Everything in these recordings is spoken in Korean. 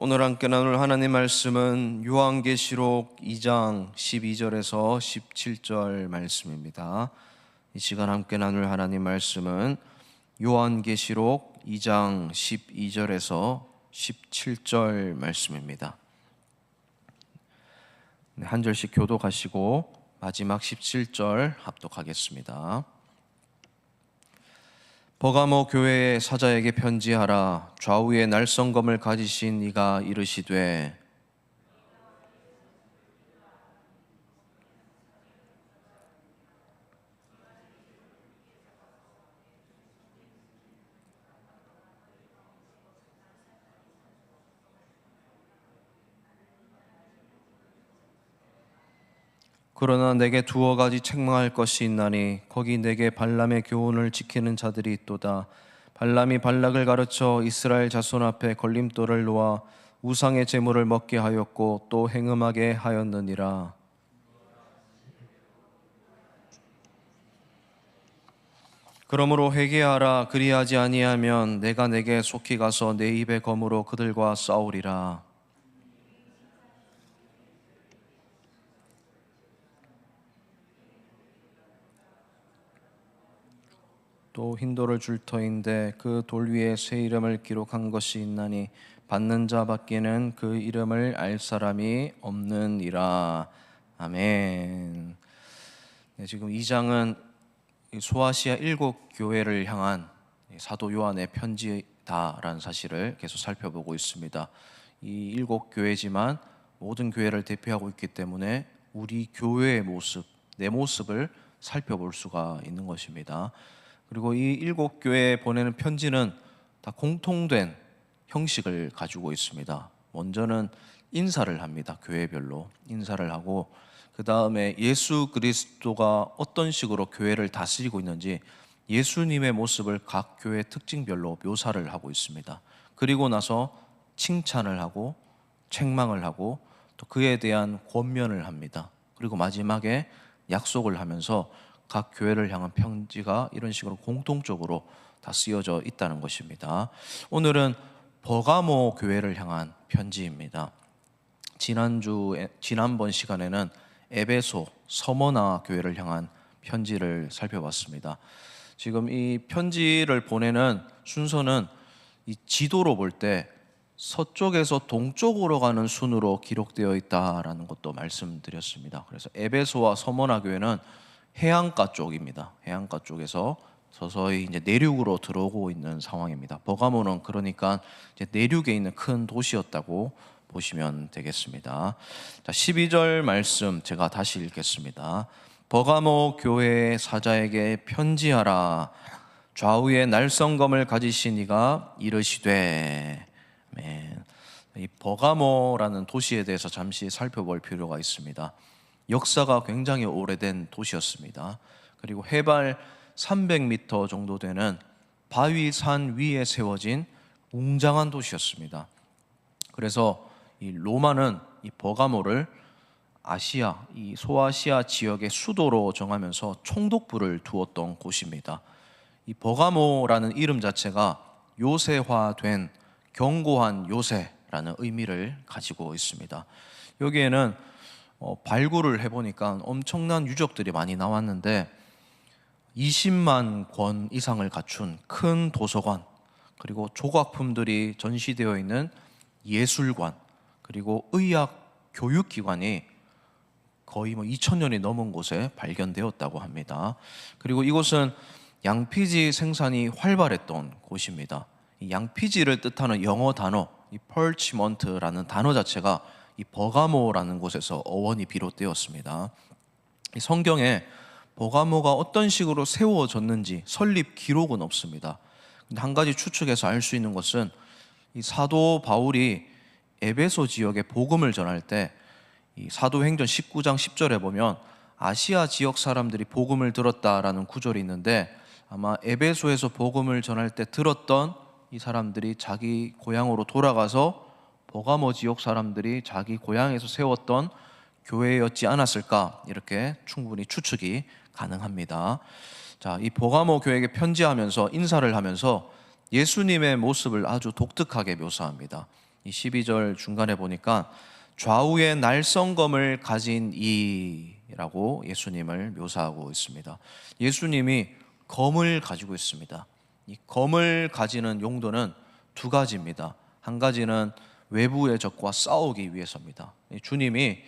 오늘 함께 나눌 하나님 말씀은 요한계시록 2장 12절에서 17절 말씀입니다. 이 시간 함께 나눌 하나님 말씀은 요한계시록 2장 12절에서 17절 말씀입니다. 한 절씩 교독하시고 마지막 17절 합독하겠습니다. 버가모 교회의 사자에게 편지하라. 좌우에 날성검을 가지신 이가 이르시되 그러나 내게 두어 가지 책망할 것이 있나니 거기 내게 발람의 교훈을 지키는 자들이 있도다. 발람이 발락을 가르쳐 이스라엘 자손 앞에 걸림돌을 놓아 우상의 제물을 먹게 하였고 또 행음하게 하였느니라. 그러므로 회개하라. 그리하지 아니하면 내가 내게 속히 가서 내 입의 검으로 그들과 싸우리라. 또 흰 돌을 줄 터인데 그 돌 위에 새 이름을 기록한 것이 있나니 받는 자 밖에는 그 이름을 알 사람이 없느니라. 아멘. 지금 이 장은 소아시아 7교회를 향한 사도 요한의 편지다라는 사실을 계속 살펴보고 있습니다. 이 7교회지만 모든 교회를 대표하고 있기 때문에 우리 교회의 모습, 내 모습을 살펴볼 수가 있는 것입니다. 그리고 이 7교회에 보내는 편지는 다 공통된 형식을 가지고 있습니다. 먼저는 인사를 합니다. 교회별로 인사를 하고 그 다음에 예수 그리스도가 어떤 식으로 교회를 다스리고 있는지 예수님의 모습을 각 교회 특징별로 묘사를 하고 있습니다. 그리고 나서 칭찬을 하고 책망을 하고 또 그에 대한 권면을 합니다. 그리고 마지막에 약속을 하면서 각 교회를 향한 편지가 이런 식으로 공통적으로 다 쓰여져 있다는 것입니다. 오늘은 버가모 교회를 향한 편지입니다. 지난번 시간에는 에베소, 서머나 교회를 향한 편지를 살펴봤습니다. 지금 이 편지를 보내는 순서는 이 지도로 볼 때 서쪽에서 동쪽으로 가는 순으로 기록되어 있다라는 것도 말씀드렸습니다. 그래서 에베소와 서머나 교회는 해안가 쪽입니다. 해안가 쪽에서 서서히 이제 내륙으로 들어오고 있는 상황입니다. 버가모는 그러니까 이제 내륙에 있는 큰 도시였다고 보시면 되겠습니다. 자, 12절 말씀 제가 다시 읽겠습니다. 버가모 교회의 사자에게 편지하라. 좌우에 날성검을 가지신 이가 이르시되. 이 버가모라는 도시에 대해서 잠시 살펴볼 필요가 있습니다. 역사가 굉장히 오래된 도시였습니다. 그리고 해발 300m 정도 되는 바위산 위에 세워진 웅장한 도시였습니다. 그래서 이 로마는 이 버가모를 아시아, 이 소아시아 지역의 수도로 정하면서 총독부를 두었던 곳입니다. 이 버가모라는 이름 자체가 요새화된 견고한 요새라는 의미를 가지고 있습니다. 여기에는 발굴을 해보니까 엄청난 유적들이 많이 나왔는데 20만 권 이상을 갖춘 큰 도서관, 그리고 조각품들이 전시되어 있는 예술관, 그리고 의학 교육기관이 거의 2000년이 넘은 곳에 발견되었다고 합니다. 그리고 이곳은 양피지 생산이 활발했던 곳입니다. 이 양피지를 뜻하는 영어 단어, 이 펄치먼트라는 단어 자체가 이 버가모라는 곳에서 어원이 비롯되었습니다. 이 성경에 버가모가 어떤 식으로 세워졌는지 설립 기록은 없습니다. 근데 한 가지 추측해서 알 수 있는 것은 이 사도 바울이 에베소 지역에 복음을 전할 때 이 사도행전 19장 10절에 보면 아시아 지역 사람들이 복음을 들었다라는 구절이 있는데 아마 에베소에서 복음을 전할 때 들었던 이 사람들이 자기 고향으로 돌아가서 버가모 지역 사람들이 자기 고향에서 세웠던 교회였지 않았을까, 이렇게 충분히 추측이 가능합니다. 자, 이 버가모 교회에게 편지하면서 인사를 하면서 예수님의 모습을 아주 독특하게 묘사합니다. 이 12절 중간에 보니까 좌우에 날성검을 가진 이라고 예수님을 묘사하고 있습니다. 예수님이 검을 가지고 있습니다. 이 검을 가지는 용도는 두 가지입니다. 한 가지는 외부의 적과 싸우기 위해서입니다. 주님이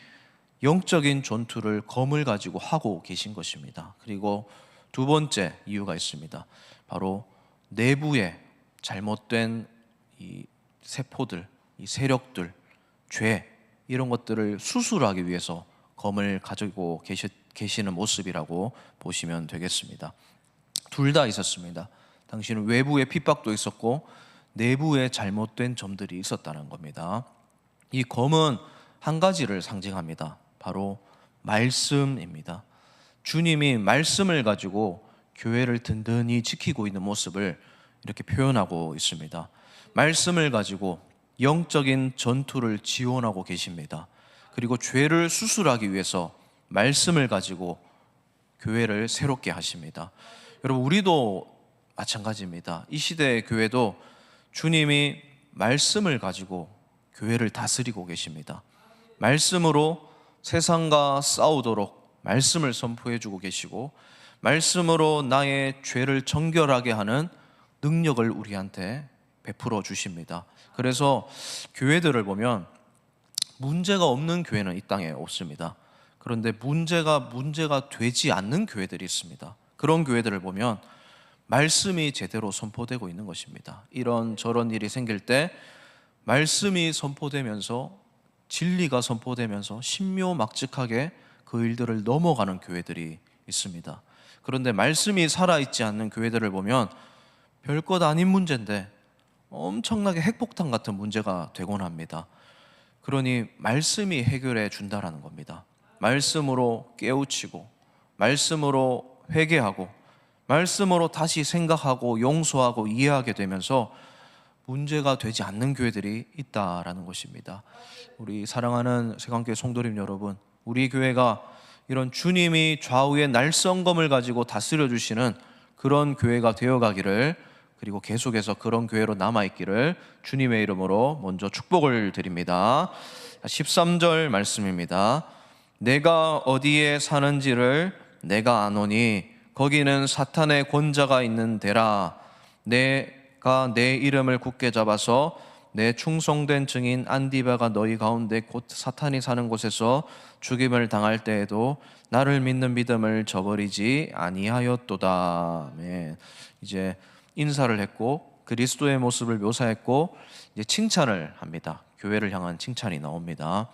영적인 전투를 검을 가지고 하고 계신 것입니다. 그리고 두 번째 이유가 있습니다. 바로 내부의 잘못된 이 세포들, 이 세력들, 죄 이런 것들을 수술하기 위해서 검을 가지고 계시는 모습이라고 보시면 되겠습니다. 둘 다 있었습니다. 당신은 외부의 핍박도 있었고 내부에 잘못된 점들이 있었다는 겁니다. 이 검은 한 가지를 상징합니다. 바로 말씀입니다. 주님이 말씀을 가지고 교회를 든든히 지키고 있는 모습을 이렇게 표현하고 있습니다. 말씀을 가지고 영적인 전투를 지원하고 계십니다. 그리고 죄를 수술하기 위해서 말씀을 가지고 교회를 새롭게 하십니다. 여러분, 우리도 마찬가지입니다. 이 시대의 교회도 주님이 말씀을 가지고 교회를 다스리고 계십니다. 말씀으로 세상과 싸우도록 말씀을 선포해 주고 계시고, 말씀으로 나의 죄를 정결하게 하는 능력을 우리한테 베풀어 주십니다. 그래서 교회들을 보면 문제가 없는 교회는 이 땅에 없습니다. 그런데 문제가 되지 않는 교회들이 있습니다. 그런 교회들을 보면 말씀이 제대로 선포되고 있는 것입니다. 이런 저런 일이 생길 때 말씀이 선포되면서, 진리가 선포되면서 신묘막측하게 그 일들을 넘어가는 교회들이 있습니다. 그런데 말씀이 살아있지 않는 교회들을 보면 별것 아닌 문제인데 엄청나게 핵폭탄 같은 문제가 되곤 합니다. 그러니 말씀이 해결해 준다라는 겁니다. 말씀으로 깨우치고, 말씀으로 회개하고, 말씀으로 다시 생각하고 용서하고 이해하게 되면서 문제가 되지 않는 교회들이 있다라는 것입니다. 우리 사랑하는 세관교회 성도님 여러분, 우리 교회가 이런 주님이 좌우의 날성검을 가지고 다스려 주시는 그런 교회가 되어가기를, 그리고 계속해서 그런 교회로 남아있기를 주님의 이름으로 먼저 축복을 드립니다. 13절 말씀입니다. 내가 어디에 사는지를 내가 아노니 거기는 사탄의 권자가 있는 데라. 내가 내 이름을 굳게 잡아서 내 충성된 증인 안디바가 너희 가운데 곧 사탄이 사는 곳에서 죽임을 당할 때에도 나를 믿는 믿음을 저버리지 아니하였도다. 네. 이제 인사를 했고 그리스도의 모습을 묘사했고 이제 칭찬을 합니다. 교회를 향한 칭찬이 나옵니다.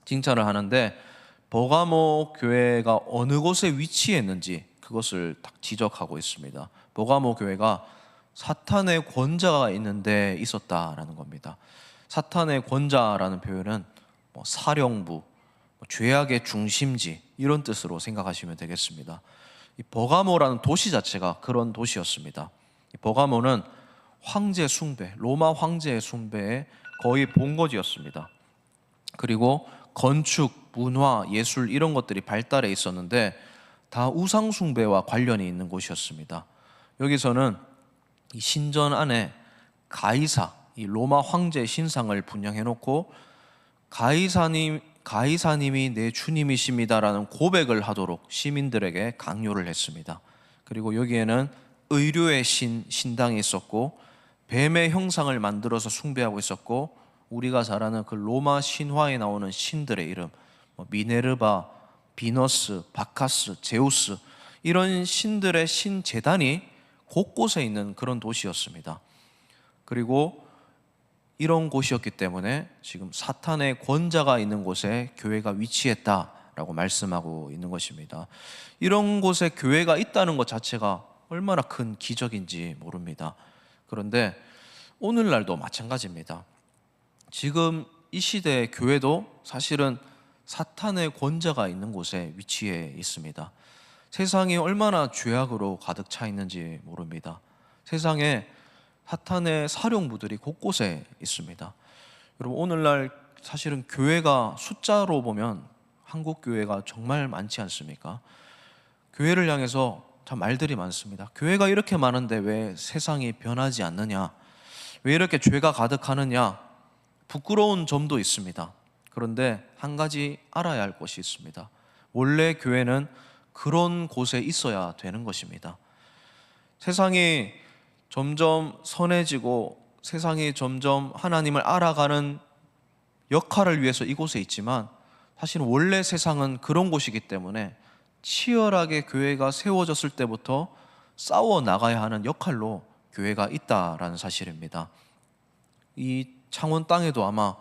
칭찬을 하는데 버가모 교회가 어느 곳에 위치했는지 그것을 딱 지적하고 있습니다. 버가모 교회가 사탄의 권자가 있는데 있었다라는 겁니다. 사탄의 권자라는 표현은 사령부, 죄악의 중심지 이런 뜻으로 생각하시면 되겠습니다. 이 버가모라는 도시 자체가 그런 도시였습니다. 이 버가모는 황제 숭배, 로마 황제의 숭배의 거의 본거지였습니다. 그리고 건축, 문화, 예술 이런 것들이 발달해 있었는데 다 우상 숭배와 관련이 있는 곳이었습니다. 여기서는 이 신전 안에 가이사, 이 로마 황제 신상을 분양해 놓고 가이사님이 내 주님이십니다라는 고백을 하도록 시민들에게 강요를 했습니다. 그리고 여기에는 의료의 신당이 있었고 뱀의 형상을 만들어서 숭배하고 있었고, 우리가 잘 아는 그 로마 신화에 나오는 신들의 이름, 미네르바, 비너스, 바카스, 제우스 이런 신들의 신제단이 곳곳에 있는 그런 도시였습니다. 그리고 이런 곳이었기 때문에 지금 사탄의 권자가 있는 곳에 교회가 위치했다라고 말씀하고 있는 것입니다. 이런 곳에 교회가 있다는 것 자체가 얼마나 큰 기적인지 모릅니다. 그런데 오늘날도 마찬가지입니다. 지금 이 시대의 교회도 사실은 사탄의 권자가 있는 곳에 위치해 있습니다. 세상이 얼마나 죄악으로 가득 차 있는지 모릅니다. 세상에 사탄의 사령부들이 곳곳에 있습니다. 여러분, 오늘날 사실은 교회가 숫자로 보면 한국 교회가 정말 많지 않습니까? 교회를 향해서 참 말들이 많습니다. 교회가 이렇게 많은데 왜 세상이 변하지 않느냐? 왜 이렇게 죄가 가득하느냐? 부끄러운 점도 있습니다. 그런데 한 가지 알아야 할 것이 있습니다. 원래 교회는 그런 곳에 있어야 되는 것입니다. 세상이 점점 선해지고 세상이 점점 하나님을 알아가는 역할을 위해서 이곳에 있지만, 사실은 원래 세상은 그런 곳이기 때문에 치열하게 교회가 세워졌을 때부터 싸워 나가야 하는 역할로 교회가 있다라는 사실입니다. 이 창원 땅에도 아마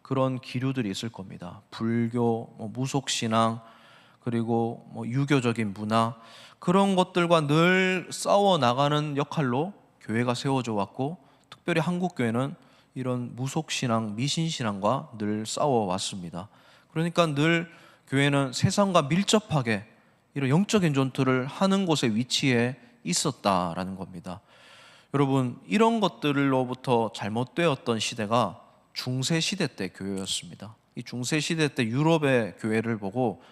그런 기류들이 있을 겁니다. 불교, 무속신앙, 그리고 유교적인 문화, 그런 것들과 늘 싸워 나가는 역할로 교회가 세워져 왔고, 특별히 한국 교회는 이런 무속신앙, 미신신앙과 늘 싸워 왔습니다. 그러니까 늘 교회는 세상과 밀접하게 이런 영적인 전투를 하는 곳에 위치해 있었다라는 겁니다. 여러분, 이런 것들로부터 잘못되었던 시대가 중세 시대 때 교회였습니다. 이 중세 시대 때 유럽의 교회를 보고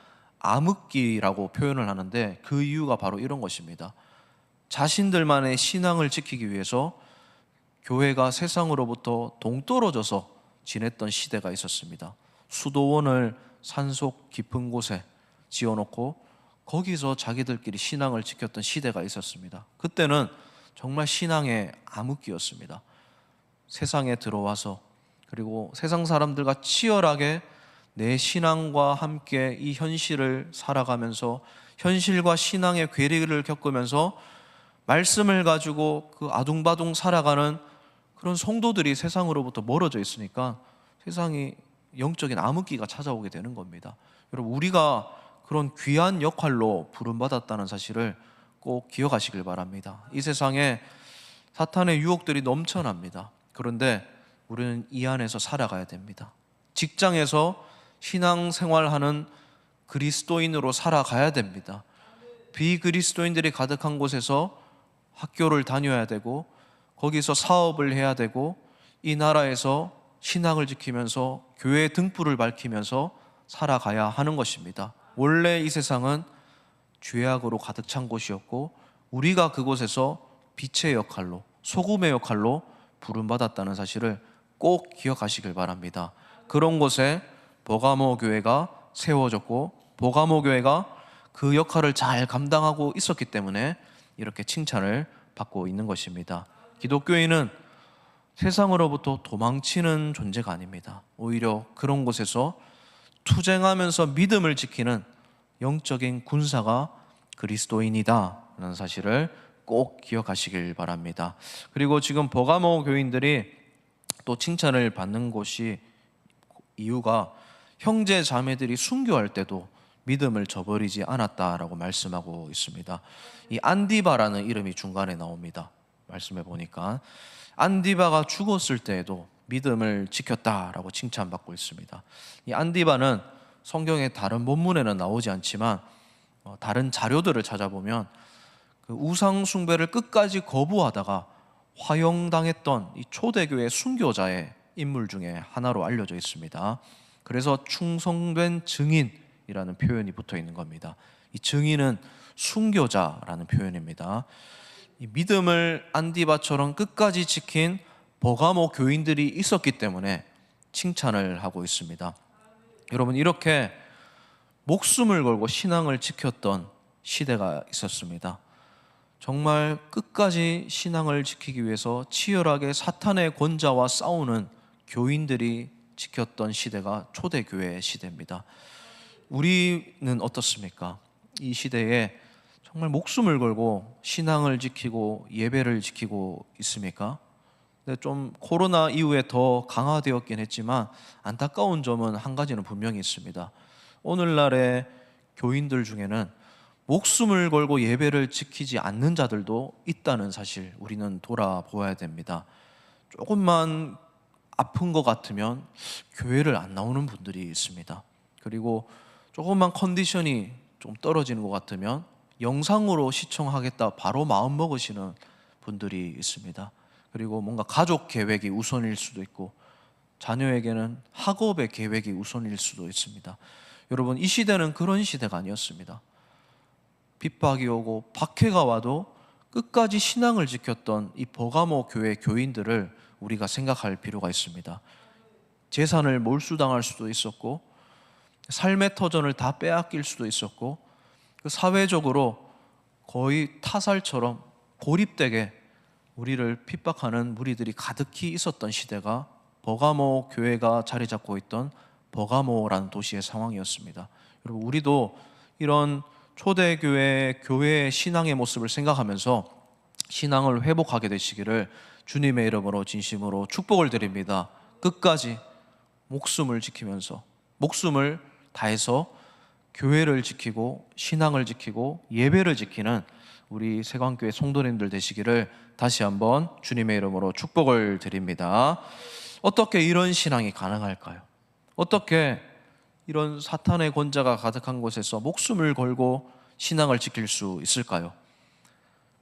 암흑기라고 표현을 하는데, 그 이유가 바로 이런 것입니다. 자신들만의 신앙을 지키기 위해서 교회가 세상으로부터 동떨어져서 지냈던 시대가 있었습니다. 수도원을 산속 깊은 곳에 지어놓고 거기서 자기들끼리 신앙을 지켰던 시대가 있었습니다. 그때는 정말 신앙의 암흑기였습니다. 세상에 들어와서, 그리고 세상 사람들과 치열하게 내 신앙과 함께 이 현실을 살아가면서 현실과 신앙의 괴리를 겪으면서 말씀을 가지고 그 아둥바둥 살아가는 그런 성도들이 세상으로부터 멀어져 있으니까 세상이 영적인 암흑기가 찾아오게 되는 겁니다. 여러분, 우리가 그런 귀한 역할로 부름받았다는 사실을 꼭 기억하시길 바랍니다. 이 세상에 사탄의 유혹들이 넘쳐납니다. 그런데 우리는 이 안에서 살아가야 됩니다. 직장에서 신앙생활하는 그리스도인으로 살아가야 됩니다. 비그리스도인들이 가득한 곳에서 학교를 다녀야 되고, 거기서 사업을 해야 되고, 이 나라에서 신앙을 지키면서 교회의 등불을 밝히면서 살아가야 하는 것입니다. 원래 이 세상은 죄악으로 가득 찬 곳이었고, 우리가 그곳에서 빛의 역할로, 소금의 역할로 부름받았다는 사실을 꼭 기억하시길 바랍니다. 그런 곳에 버가모 교회가 세워졌고, 버가모 교회가 그 역할을 잘 감당하고 있었기 때문에 이렇게 칭찬을 받고 있는 것입니다. 기독교인은 세상으로부터 도망치는 존재가 아닙니다. 오히려 그런 곳에서 투쟁하면서 믿음을 지키는 영적인 군사가 그리스도인이다라는 사실을 꼭 기억하시길 바랍니다. 그리고 지금 버가모 교인들이 또 칭찬을 받는 곳이, 이유가 형제 자매들이 순교할 때도 믿음을 저버리지 않았다라고 말씀하고 있습니다. 이 안디바라는 이름이 중간에 나옵니다. 말씀해 보니까 안디바가 죽었을 때에도 믿음을 지켰다라고 칭찬받고 있습니다. 이 안디바는 성경의 다른 본문에는 나오지 않지만 다른 자료들을 찾아보면 그 우상 숭배를 끝까지 거부하다가 화형당했던 이 초대교회 순교자의 인물 중에 하나로 알려져 있습니다. 그래서 충성된 증인이라는 표현이 붙어 있는 겁니다. 이 증인은 순교자라는 표현입니다. 이 믿음을 안디바처럼 끝까지 지킨 버가모 교인들이 있었기 때문에 칭찬을 하고 있습니다. 여러분, 이렇게 목숨을 걸고 신앙을 지켰던 시대가 있었습니다. 정말 끝까지 신앙을 지키기 위해서 치열하게 사탄의 권자와 싸우는 교인들이 지켰던 시대가 초대교회의 시대입니다. 우리는 어떻습니까? 이 시대에 정말 목숨을 걸고 신앙을 지키고 예배를 지키고 있습니까? 근데 좀 코로나 이후에 더 강화되었긴 했지만 안타까운 점은 한 가지는 분명히 있습니다. 오늘날의 교인들 중에는 목숨을 걸고 예배를 지키지 않는 자들도 있다는 사실, 우리는 돌아보아야 됩니다. 조금만 아픈 것 같으면 교회를 안 나오는 분들이 있습니다. 그리고 조금만 컨디션이 좀 떨어지는 것 같으면 영상으로 시청하겠다 바로 마음 먹으시는 분들이 있습니다. 그리고 뭔가 가족 계획이 우선일 수도 있고, 자녀에게는 학업의 계획이 우선일 수도 있습니다. 여러분, 이 시대는 그런 시대가 아니었습니다. 핍박이 오고 박해가 와도 끝까지 신앙을 지켰던 이 버가모 교회 교인들을 우리가 생각할 필요가 있습니다. 재산을 몰수당할 수도 있었고, 삶의 터전을 다 빼앗길 수도 있었고, 사회적으로 거의 타살처럼 고립되게 우리를 핍박하는 무리들이 가득히 있었던 시대가 버가모 교회가 자리 잡고 있던 버가모라는 도시의 상황이었습니다. 여러분, 우리도 이런 초대교회 교회의 신앙의 모습을 생각하면서 신앙을 회복하게 되시기를 주님의 이름으로 진심으로 축복을 드립니다. 끝까지 목숨을 지키면서, 목숨을 다해서 교회를 지키고 신앙을 지키고 예배를 지키는 우리 세광교회 성도님들 되시기를 다시 한번 주님의 이름으로 축복을 드립니다. 어떻게 이런 신앙이 가능할까요? 어떻게 이런 사탄의 권자가 가득한 곳에서 목숨을 걸고 신앙을 지킬 수 있을까요?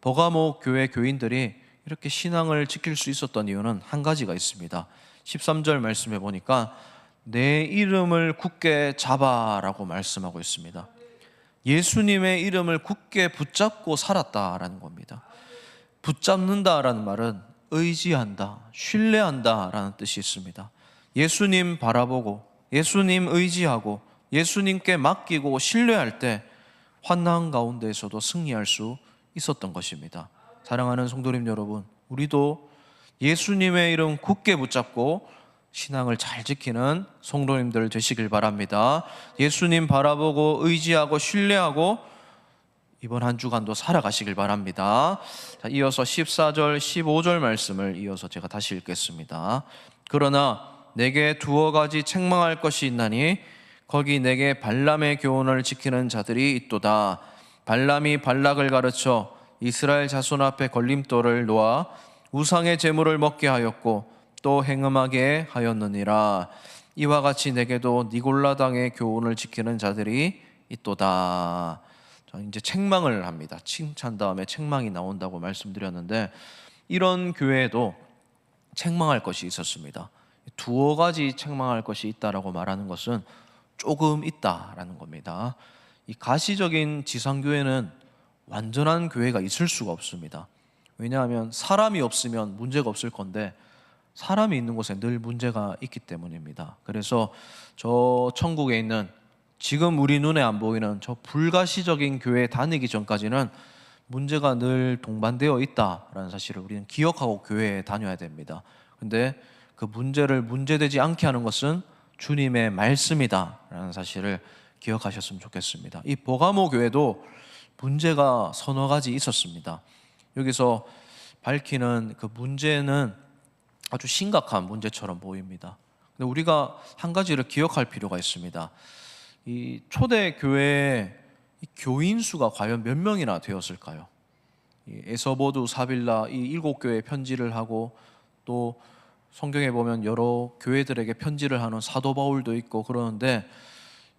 버가모 교회 교인들이 이렇게 신앙을 지킬 수 있었던 이유는 한 가지가 있습니다. 13절 말씀해 보니까 내 이름을 굳게 잡아라고 말씀하고 있습니다. 예수님의 이름을 굳게 붙잡고 살았다라는 겁니다. 붙잡는다라는 말은 의지한다, 신뢰한다라는 뜻이 있습니다. 예수님 바라보고 예수님 의지하고 예수님께 맡기고 신뢰할 때 환난 가운데에서도 승리할 수 있었던 것입니다. 사랑하는 성도님 여러분, 우리도 예수님의 이름 굳게 붙잡고 신앙을 잘 지키는 성도님들 되시길 바랍니다. 예수님 바라보고 의지하고 신뢰하고 이번 한 주간도 살아가시길 바랍니다. 자, 이어서 14절, 15절 말씀을 이어서 제가 다시 읽겠습니다. 그러나 내게 두어 가지 책망할 것이 있나니 거기 내게 발람의 교훈을 지키는 자들이 있도다. 발람이 발락을 가르쳐 이스라엘 자손 앞에 걸림돌을 놓아 우상의 제물을 먹게 하였고 또 행음하게 하였느니라. 이와 같이 내게도 니골라당의 교훈을 지키는 자들이 있도다. 이제 책망을 합니다. 칭찬 다음에 책망이 나온다고 말씀드렸는데, 이런 교회에도 책망할 것이 있었습니다. 두어 가지 책망할 것이 있다라고 말하는 것은 조금 있다라는 겁니다. 이 가시적인 지상교회는 완전한 교회가 있을 수가 없습니다. 왜냐하면 사람이 없으면 문제가 없을 건데 사람이 있는 곳에 늘 문제가 있기 때문입니다. 그래서 저 천국에 있는 지금 우리 눈에 안 보이는 저 불가시적인 교회에 다니기 전까지는 문제가 늘 동반되어 있다라는 사실을 우리는 기억하고 교회에 다녀야 됩니다. 근데 그 문제를 문제되지 않게 하는 것은 주님의 말씀이다라는 사실을 기억하셨으면 좋겠습니다. 이 버가모 교회도 문제가 서너 가지 있었습니다. 여기서 밝히는 그 문제는 아주 심각한 문제처럼 보입니다. 근데 우리가 한 가지를 기억할 필요가 있습니다. 이 초대 교회의 교인 수가 과연 몇 명이나 되었을까요? 에서보두, 사빌라 이 7교회에 편지를 하고 또 성경에 보면 여러 교회들에게 편지를 하는 사도 바울도 있고 그러는데,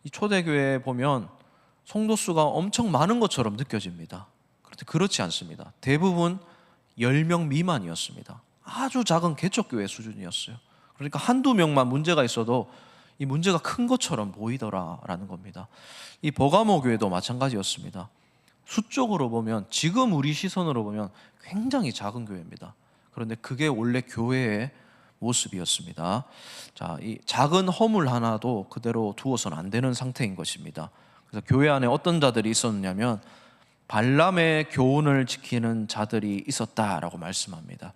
이 초대교회에 보면 성도 수가 엄청 많은 것처럼 느껴집니다. 그런데 그렇지 않습니다. 대부분 10명 미만이었습니다. 아주 작은 개척교회 수준이었어요. 그러니까 한두 명만 문제가 있어도 이 문제가 큰 것처럼 보이더라라는 겁니다. 이 버가모 교회도 마찬가지였습니다. 수적으로 보면, 지금 우리 시선으로 보면 굉장히 작은 교회입니다. 그런데 그게 원래 교회의 모습이었습니다. 자, 이 작은 허물 하나도 그대로 두어서는 안 되는 상태인 것입니다. 그래서 교회 안에 어떤 자들이 있었냐면 발람의 교훈을 지키는 자들이 있었다라고 말씀합니다.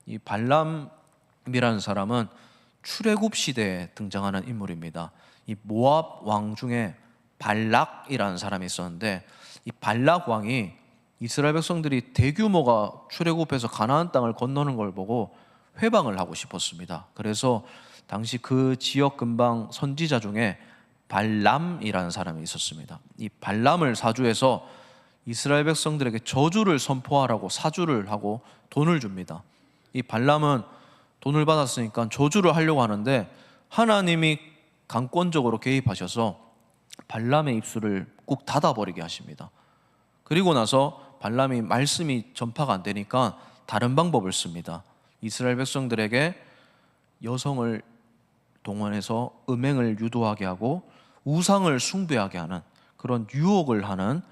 이 발람이라는 사람은 출애굽 시대에 등장하는 인물입니다. 이 모압 왕 중에 발락이라는 사람이 있었는데, 이 발락 왕이 이스라엘 백성들이 대규모가 출애굽해서 가나안 땅을 건너는 걸 보고 회방을 하고 싶었습니다. 그래서 당시 그 지역 근방 선지자 중에 발람이라는 사람이 있었습니다. 이 발람을 사주해서 이스라엘 백성들에게 저주를 선포하라고 사주를 하고 돈을 줍니다. 이 발람은 돈을 받았으니까 저주를 하려고 하는데 하나님이 강권적으로 개입하셔서 발람의 입술을 꾹 닫아버리게 하십니다. 그리고 나서 발람이 말씀이 전파가 안 되니까 다른 방법을 씁니다. 이스라엘 백성들에게 여성을 동원해서 음행을 유도하게 하고 우상을 숭배하게 하는 그런 유혹을 하는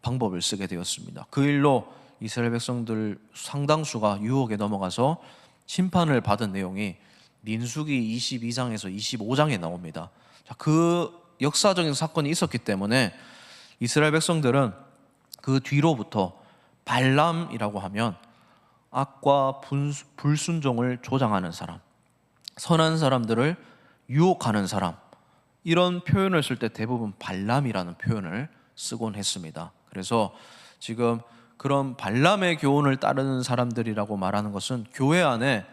방법을 쓰게 되었습니다. 그 일로 이스라엘 백성들 상당수가 유혹에 넘어가서 심판을 받은 내용이 민수기 22장에서 25장에 나옵니다. 자, 그 역사적인 사건이 있었기 때문에 이스라엘 백성들은 그 뒤로부터 발람이라고 하면 악과 불순종을 조장하는 사람, 선한 사람들을 유혹하는 사람, 이런 표현을 쓸 때 대부분 발람이라는 표현을 쓰곤 했습니다. 그래서 지금 그런 발람의 교훈을 따르는 사람들이라고 말하는 것은 교회 안에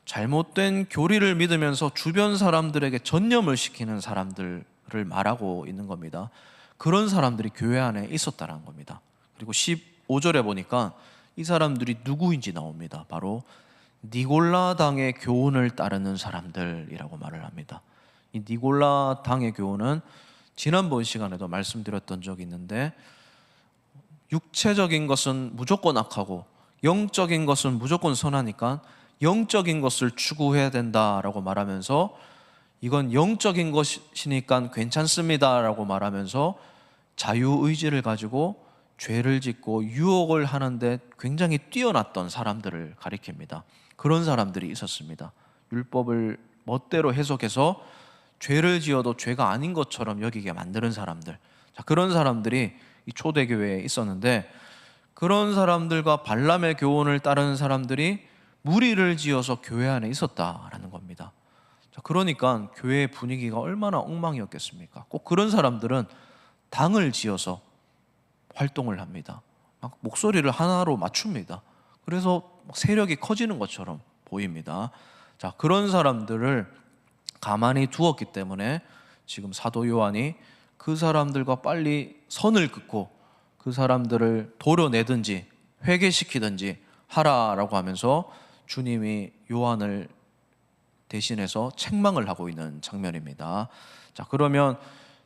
잘못된 교리를 믿으면서 주변 사람들에게 전념을 시키는 사람들을 말하고 있는 겁니다. 그런 사람들이 교회 안에 있었다는 겁니다. 그리고 15절에 보니까 이 사람들이 누구인지 나옵니다. 바로 니골라 당의 교훈을 따르는 사람들이라고 말을 합니다. 이 니골라 당의 교훈은 지난번 시간에도 말씀드렸던 적이 있는데, 육체적인 것은 무조건 악하고 영적인 것은 무조건 선하니까 영적인 것을 추구해야 된다라고 말하면서, 이건 영적인 것이니까 괜찮습니다라고 말하면서 자유의지를 가지고 죄를 짓고 유혹을 하는데 굉장히 뛰어났던 사람들을 가리킵니다. 그런 사람들이 있었습니다. 율법을 멋대로 해석해서 죄를 지어도 죄가 아닌 것처럼 여기게 만드는 사람들. 자, 그런 사람들이 이 초대교회에 있었는데, 그런 사람들과 발람의 교훈을 따르는 사람들이 무리를 지어서 교회 안에 있었다라는 겁니다. 자, 그러니까 교회의 분위기가 얼마나 엉망이었겠습니까? 꼭 그런 사람들은 당을 지어서 활동을 합니다. 막 목소리를 하나로 맞춥니다. 그래서 세력이 커지는 것처럼 보입니다. 자, 그런 사람들을 가만히 두었기 때문에 지금 사도 요한이 그 사람들과 빨리 선을 긋고 그 사람들을 도려내든지 회개시키든지 하라라고 하면서 주님이 요한을 대신해서 책망을 하고 있는 장면입니다. 자, 그러면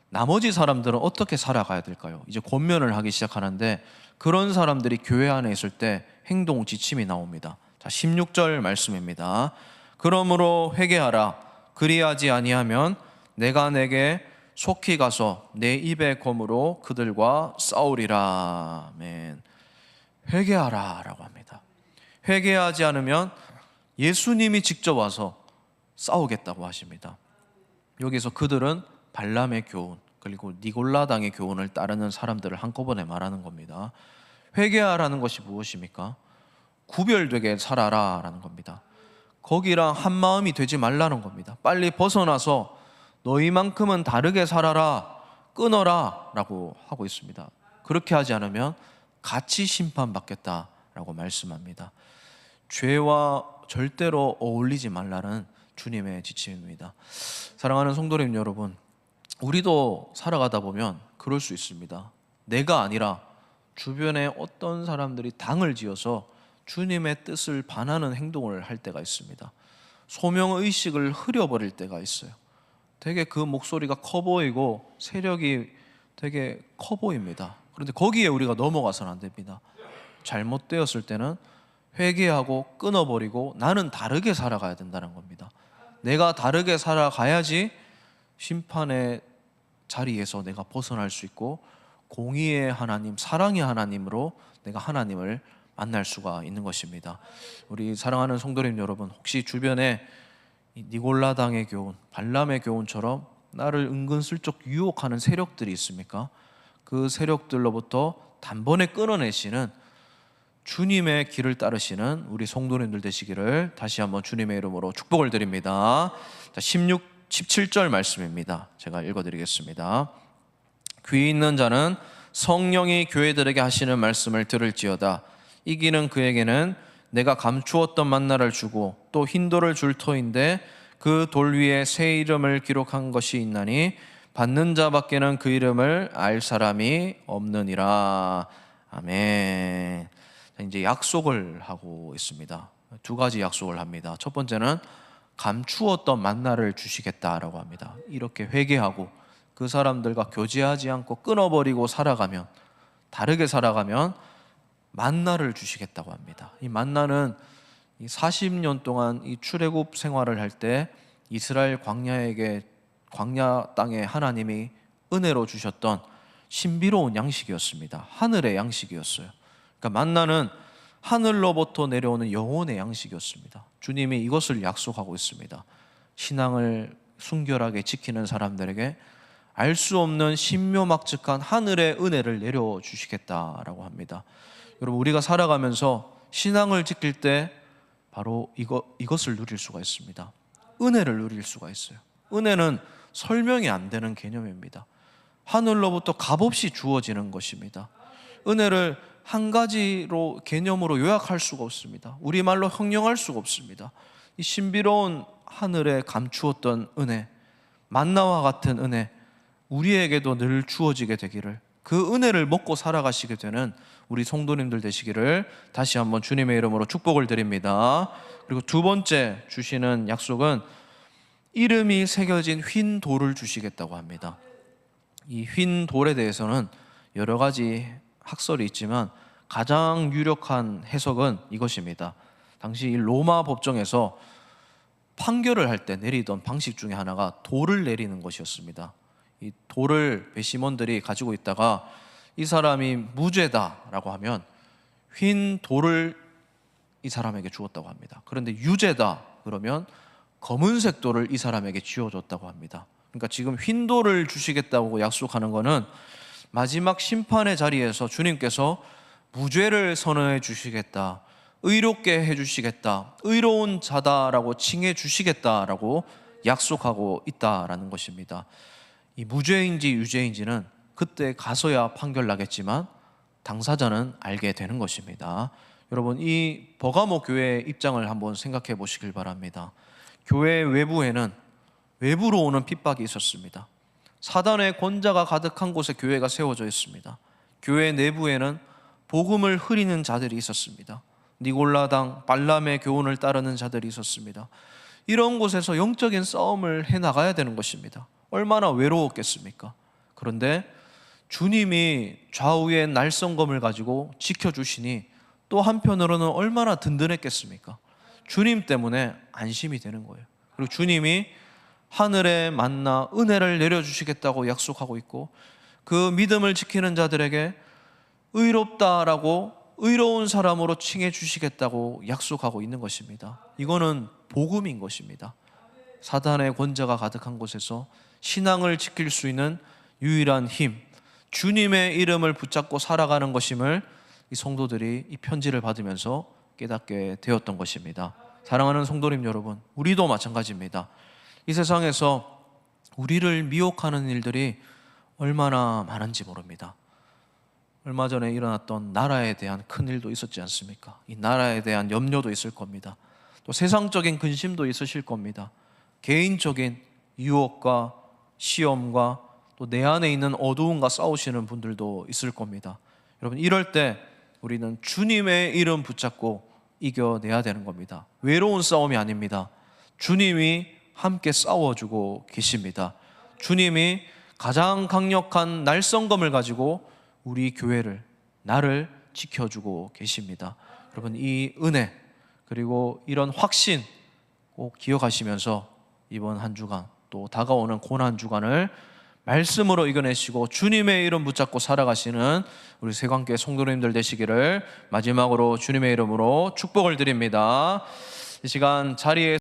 나머지 사람들은 어떻게 살아가야 될까요? 이제 권면을 하기 시작하는데, 그런 사람들이 교회 안에 있을 때 행동 지침이 나옵니다. 자, 16절 말씀입니다. 그러므로 회개하라. 그리하지 아니하면 내가 내게 속히 가서 내 입의 검으로 그들과 싸우리라. 아멘. 회개하라 라고 합니다. 회개하지 않으면 예수님이 직접 와서 싸우겠다고 하십니다. 여기서 그들은 발람의 교훈 그리고 니골라 당의 교훈을 따르는 사람들을 한꺼번에 말하는 겁니다. 회개하라는 것이 무엇입니까? 구별되게 살아라 라는 겁니다. 거기랑 한 마음이 되지 말라는 겁니다. 빨리 벗어나서 너희만큼은 다르게 살아라, 끊어라 라고 하고 있습니다. 그렇게 하지 않으면 같이 심판받겠다라고 말씀합니다. 죄와 절대로 어울리지 말라는 주님의 지침입니다. 사랑하는 성도님 여러분, 우리도 살아가다 보면 그럴 수 있습니다. 내가 아니라 주변에 어떤 사람들이 당을 지어서 주님의 뜻을 반하는 행동을 할 때가 있습니다. 소명의식을 흐려버릴 때가 있어요. 되게 그 목소리가 커 보이고 세력이 되게 커 보입니다. 그런데 거기에 우리가 넘어가서는 안 됩니다. 잘못되었을 때는 회개하고 끊어버리고 나는 다르게 살아가야 된다는 겁니다. 내가 다르게 살아가야지 심판의 자리에서 내가 벗어날 수 있고 공의의 하나님, 사랑의 하나님으로 내가 하나님을 만날 수가 있는 것입니다. 우리 사랑하는 성도님 여러분, 혹시 주변에 니골라 당의 교훈, 발람의 교훈처럼 나를 은근슬쩍 유혹하는 세력들이 있습니까? 그 세력들로부터 단번에 끊어내시는 주님의 길을 따르시는 우리 성도님들 되시기를 다시 한번 주님의 이름으로 축복을 드립니다. 자, 17절 말씀입니다. 제가 읽어드리겠습니다. 귀 있는 자는 성령이 교회들에게 하시는 말씀을 들을지어다. 이기는 그에게는 내가 감추었던 만나를 주고 또 흰돌을 줄 터인데 그 돌 위에 새 이름을 기록한 것이 있나니 받는 자밖에는 그 이름을 알 사람이 없느니라. 아멘. 이제 약속을 하고 있습니다. 두 가지 약속을 합니다. 첫 번째는 감추었던 만나를 주시겠다라고 합니다. 이렇게 회개하고 그 사람들과 교제하지 않고 끊어버리고 살아가면, 다르게 살아가면 만나를 주시겠다고 합니다. 이 만나는 40년 동안 이 출애굽 생활을 할 때 이스라엘 광야 땅에 하나님이 은혜로 주셨던 신비로운 양식이었습니다. 하늘의 양식이었어요. 그러니까 만나는 하늘로부터 내려오는 영혼의 양식이었습니다. 주님이 이것을 약속하고 있습니다. 신앙을 순결하게 지키는 사람들에게 알 수 없는 신묘막측한 하늘의 은혜를 내려주시겠다라고 합니다. 여러분, 우리가 살아가면서 신앙을 지킬 때 바로 이것을 누릴 수가 있습니다. 은혜를 누릴 수가 있어요. 은혜는 설명이 안 되는 개념입니다. 하늘로부터 값없이 주어지는 것입니다. 은혜를 한 가지로 개념으로 요약할 수가 없습니다. 우리말로 형용할 수가 없습니다. 이 신비로운 하늘에 감추었던 은혜, 만나와 같은 은혜, 우리에게도 늘 주어지게 되기를, 그 은혜를 먹고 살아가시게 되는 우리 성도님들 되시기를 다시 한번 주님의 이름으로 축복을 드립니다. 그리고 두 번째 주시는 약속은 이름이 새겨진 휜 돌을 주시겠다고 합니다. 이 휜 돌에 대해서는 여러 가지 학설이 있지만 가장 유력한 해석은 이것입니다. 당시 로마 법정에서 판결을 할 때 내리던 방식 중에 하나가 돌을 내리는 것이었습니다. 이 돌을 배심원들이 가지고 있다가 이 사람이 무죄다라고 하면 휜 돌을 이 사람에게 주었다고 합니다. 그런데 유죄다 그러면 검은색 돌을 이 사람에게 쥐어줬다고 합니다. 그러니까 지금 휜 돌을 주시겠다고 약속하는 것은 마지막 심판의 자리에서 주님께서 무죄를 선언해 주시겠다, 의롭게 해 주시겠다, 의로운 자다라고 칭해 주시겠다라고 약속하고 있다라는 것입니다. 이 무죄인지 유죄인지는 그때 가서야 판결 나겠지만 당사자는 알게 되는 것입니다. 여러분, 이 버가모 교회의 입장을 한번 생각해 보시길 바랍니다. 교회 외부에는 외부로 오는 핍박이 있었습니다. 사단의 권자가 가득한 곳에 교회가 세워져 있습니다. 교회 내부에는 복음을 흐리는 자들이 있었습니다. 니골라당, 발람의 교훈을 따르는 자들이 있었습니다. 이런 곳에서 영적인 싸움을 해나가야 되는 것입니다. 얼마나 외로웠겠습니까? 그런데 주님이 좌우의 날성검을 가지고 지켜주시니 또 한편으로는 얼마나 든든했겠습니까? 주님 때문에 안심이 되는 거예요. 그리고 주님이 하늘에 만나 은혜를 내려주시겠다고 약속하고 있고, 그 믿음을 지키는 자들에게 의롭다라고 의로운 사람으로 칭해 주시겠다고 약속하고 있는 것입니다. 이거는 복음인 것입니다. 사단의 권자가 가득한 곳에서 신앙을 지킬 수 있는 유일한 힘, 주님의 이름을 붙잡고 살아가는 것임을 이 성도들이 이 편지를 받으면서 깨닫게 되었던 것입니다. 사랑하는 성도님 여러분, 우리도 마찬가지입니다. 이 세상에서 우리를 미혹하는 일들이 얼마나 많은지 모릅니다. 얼마 전에 일어났던 나라에 대한 큰 일도 있었지 않습니까? 이 나라에 대한 염려도 있을 겁니다. 또 세상적인 근심도 있으실 겁니다. 개인적인 유혹과 시험과 또 내 안에 있는 어두움과 싸우시는 분들도 있을 겁니다. 여러분, 이럴 때 우리는 주님의 이름 붙잡고 이겨내야 되는 겁니다. 외로운 싸움이 아닙니다. 주님이 함께 싸워주고 계십니다. 주님이 가장 강력한 날성검을 가지고 우리 교회를, 나를 지켜주고 계십니다. 여러분, 이 은혜 그리고 이런 확신 꼭 기억하시면서 이번 한 주간 또 다가오는 고난 주간을 말씀으로 이겨내시고 주님의 이름 붙잡고 살아가시는 우리 세관교회 성도님들 되시기를 마지막으로 주님의 이름으로 축복을 드립니다. 이 시간 자리에